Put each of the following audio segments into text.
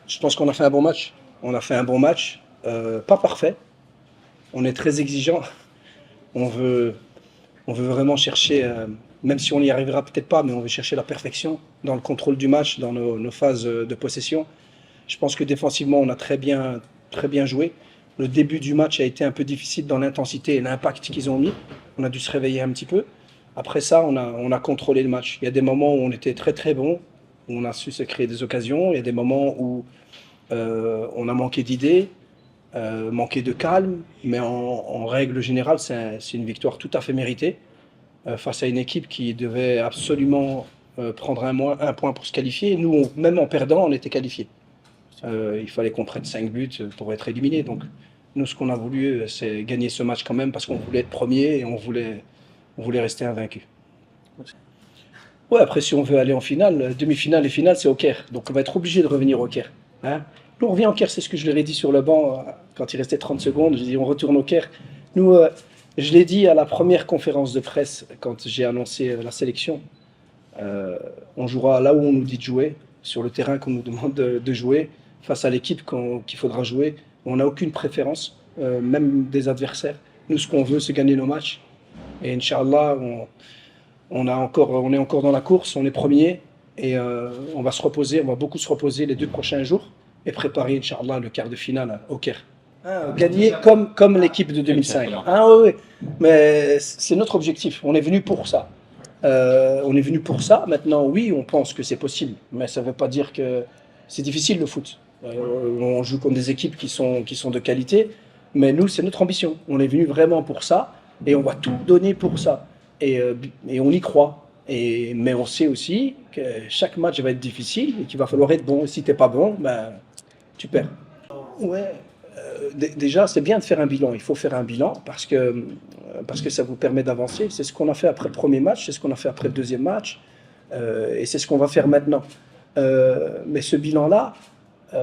Je pense qu'on a fait un bon match. On a fait un bon match, pas parfait. On est très exigeant. On veut, on veut vraiment chercher, même si on n'y arrivera peut-être pas, mais on veut chercher la perfection dans le contrôle du match, dans nos phases de possession. Je pense que défensivement, on a très bien joué. Le début du match a été un peu difficile dans l'intensité et l'impact qu'ils ont mis. On a dû se réveiller un petit peu. Après ça, on a contrôlé le match. Il y a des moments où on était très bon, où on a su se créer des occasions. Il y a des moments où on a manqué d'idées, manqué de calme. Mais en règle générale, c'est une victoire tout à fait méritée face à une équipe qui devait absolument prendre un point pour se qualifier. Nous, même en perdant, on était qualifiés. Il fallait qu'on prenne 5 buts pour être éliminé. Donc, nous, ce qu'on a voulu, c'est gagner ce match quand même parce qu'on voulait être premier et on voulait rester invaincu. Ouais, après, si on veut aller en finale, demi-finale et finale, c'est au Caire. Donc, on va être obligé de revenir au Caire. Hein. Nous, on revient au Caire, c'est ce que je leur ai dit sur le banc quand il restait 30 secondes. Je dis, on retourne au Caire. Nous, je l'ai dit à la première conférence de presse quand j'ai annoncé la sélection. On jouera là où on nous dit de jouer, sur le terrain qu'on nous demande de jouer, face à l'équipe qu'il faudra jouer. On n'a aucune préférence, même des adversaires. Nous, ce qu'on veut, c'est gagner nos matchs. Et Inch'Allah, on est encore dans la course, on est premier. Et on va se reposer, on va beaucoup se reposer les 2 prochains jours et préparer, Inch'Allah, le quart de finale au Caire. Hein, gagner comme l'équipe de 2005. Ah oui, oui. Mais c'est notre objectif. On est venu pour ça. On est venu pour ça. Maintenant, oui, on pense que c'est possible, mais ça ne veut pas dire que c'est difficile le foot. On joue contre des équipes qui sont de qualité, mais nous, c'est notre ambition. On est venu vraiment pour ça et on va tout donner pour ça. Et on y croit. Mais on sait aussi que chaque match va être difficile et qu'il va falloir être bon. Et si tu n'es pas bon, ben, tu perds. Ouais, déjà, c'est bien de faire un bilan. Il faut faire un bilan parce que ça vous permet d'avancer. C'est ce qu'on a fait après le premier match, c'est ce qu'on a fait après le deuxième match, et c'est ce qu'on va faire maintenant. Mais ce bilan-là, je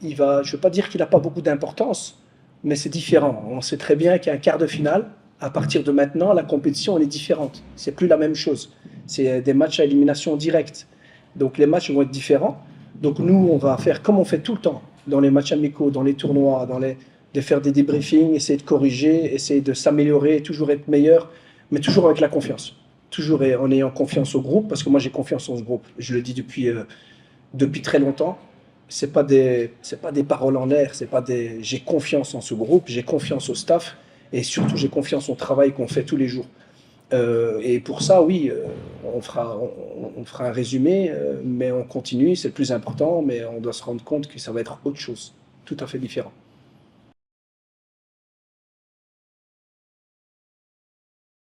ne veux pas dire qu'il n'a pas beaucoup d'importance, mais c'est différent. On sait très bien qu'il y a un quart de finale. À partir de maintenant, la compétition elle est différente. C'est plus la même chose. C'est des matchs à élimination directe. Donc les matchs vont être différents. Donc nous, on va faire comme on fait tout le temps dans les matchs amicaux, dans les tournois, de faire des débriefings, essayer de corriger, essayer de s'améliorer, toujours être meilleur, mais toujours avec la confiance. Toujours en ayant confiance au groupe, parce que moi j'ai confiance en ce groupe. Je le dis depuis très longtemps. C'est pas des paroles en l'air, j'ai confiance en ce groupe, j'ai confiance au staff, et surtout j'ai confiance au travail qu'on fait tous les jours. Et pour ça, oui, on fera un résumé, mais on continue, c'est le plus important, mais on doit se rendre compte que ça va être autre chose, tout à fait différent.